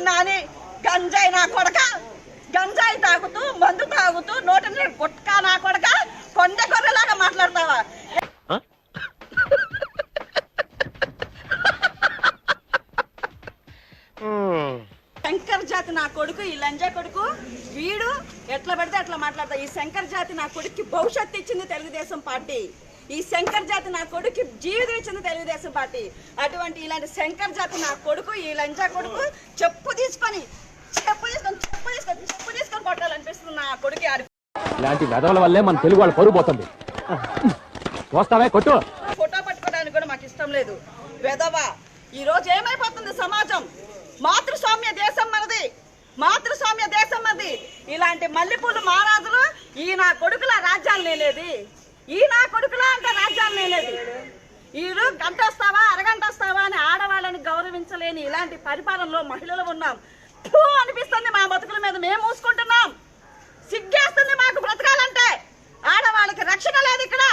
కొడాలి నాని గంజాయి నా కొడక, గంజాయి తాగుతూ మందు తాగుతూ నోటి గుట్కా నా కొడక, కొండ గొర్రెలాగా మాట్లాడతావా? శంకర్ జాతి నా కొడుకు, ఈ లంజా కొడుకు వీడు ఎట్లా పెడితే అట్లా మాట్లాడతా. ఈ శంకర్ జాతి నా కొడుక్కి భవిష్యత్తు ఇచ్చింది తెలుగుదేశం పార్టీ. ఈ శంకర్ జాతి నా కొడుకు జీవితం ఇచ్చింది తెలుగుదేశం పార్టీ. అటువంటి ఇలాంటి శంకర్ జాతి నా కొడుకు, ఈ లంజా కొడుకు చెప్పు తీసుకొని కొట్టాలనిపిస్తుంది నా కొడుకు. ఇలాంటి వెధవల వల్లే మన తెలుగు వాళ్ళ పరువు పోతుంది. వస్తావే కొట్టు. ఫోటో పట్టుకోవడానికి కూడా మాకు ఇష్టం లేదు. వెధవ ఈ రోజు ఏమైపోతుంది సమాజం? మాతృస్వామ్య దేశం మనది, మాతృస్వామ్య దేశం మనది. ఇలాంటి మల్లెపూలు మహారాజులు ఈ నా కొడుకుల రాజ్యాలు లేనేది, ఈ నా కొడుకులా అంటే రాజ్యాలు లేనేది. ఈరు గంట వస్తావా అరగంట వస్తావా అని ఆడవాళ్ళని గౌరవించలేని ఇలాంటి పరిపాలనలో మహిళలు ఉన్నాం. అనిపిస్తుంది మా బతుకుల మీద మేము మూసుకుంటున్నాం. సిగ్గేస్తుంది మాకు బ్రతకాలంటే. ఆడవాళ్ళకి రక్షణ లేదు, ఇక్కడ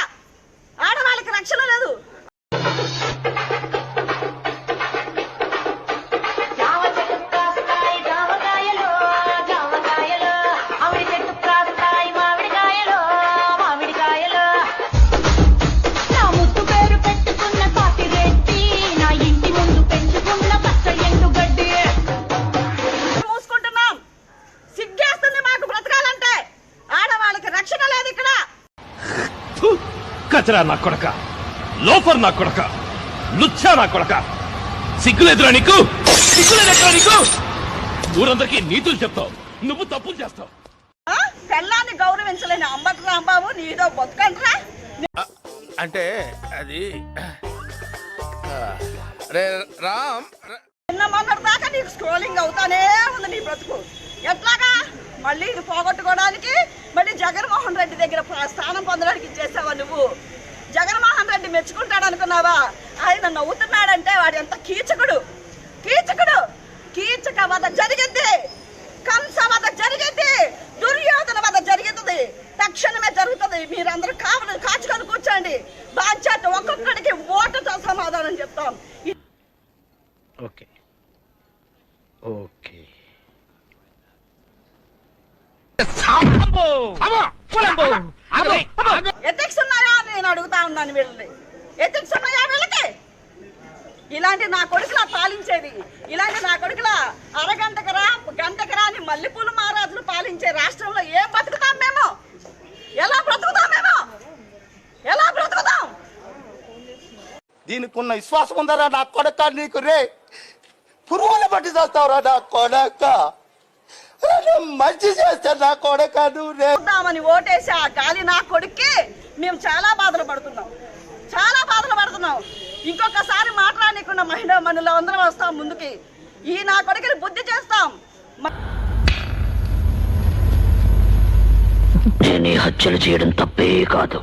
ఆడవాళ్ళకి రక్షణ లేదు. కచరా నా కొడక, లోఫర్ నా కొడక, లుచ్చా నా కొడక, సిగ్గులేదురా నీకు? సిగ్గులేదురా నీకు? ఊరందరికీ నీతులు చెప్తావు, నువ్వు తప్పులు చేస్తావు. పెళ్ళాన్ని గౌరవించలేని అంబటి రాంబాబు నీదో బతుకంట్రా. అంటే అది రామ్ నిన్న మొన్నటి దాకా నీకు స్క్రోలింగ్ అవుతానే ఉంది నీ బ్రతుకు. ఎట్లాగా మళ్ళీ ఇది పోగొట్టుకోవడానికి మళ్ళీ జగన్మోహన్ రెడ్డి దగ్గర స్థానం పొందడానికి ఇచ్చేసావా నువ్వు? జగన్మోహన్ రెడ్డి మెచ్చుకుంటాడు అనుకున్నావా? ఆయన నవ్వుతున్నాడంటే వాడు ఎంత కీచకుడు, కీచకుడు. కీచక వధ జరిగింది, కంస వధ జరిగింది, దుర్యోధన వధ జరుగుతుంది, తక్షణమే జరుగుతుంది. మీరందరూ కాచుకొని కూర్చోండి. బాధ్యత ఒక్కొక్కడికి ఓటుతో సమాధానం చెప్తాం. ఓకే ఓకే ఎథిక్స్ ఉన్నాయా నేను అడుగుతా ఉన్నాను వీళ్ళని. ఎథిక్స్ ఉన్నాయా వీళ్ళకి? ఇలాంటి నా కొడుకులా పాలించేది, ఇలాంటి నా కొడుకులా అరగంటకరా గంటకరా అని మల్లెపూలు మహారాజులు పాలించే రాష్ట్రంలో ఏం బతుకుతాం మేము? ఎలా బ్రతుకుతాం మేము? ఎలా బ్రతుకుతాం? దీనికి ఉన్న విశ్వాసం ఉందరా నా కొడక? నీకు రే పురుగులు పట్టి చేస్తావురా నా కొడక? మంచి చేస్తా నా కొడక. నువ్వుమని ఓటేసి ఆ గాలి నా కొడుక్కి మేము చాలా బాధలు పడుతున్నాం, చాలా బాధలు పడుతున్నాం. ఇంకొకసారి మాట్లాడకుండా మహిళా మనులు అందరం వస్తాం ముందుకి. ఈ నా కొడుకుని బుద్ధి చేస్తాం. హత్యలు చేయడం తప్పే కాదు.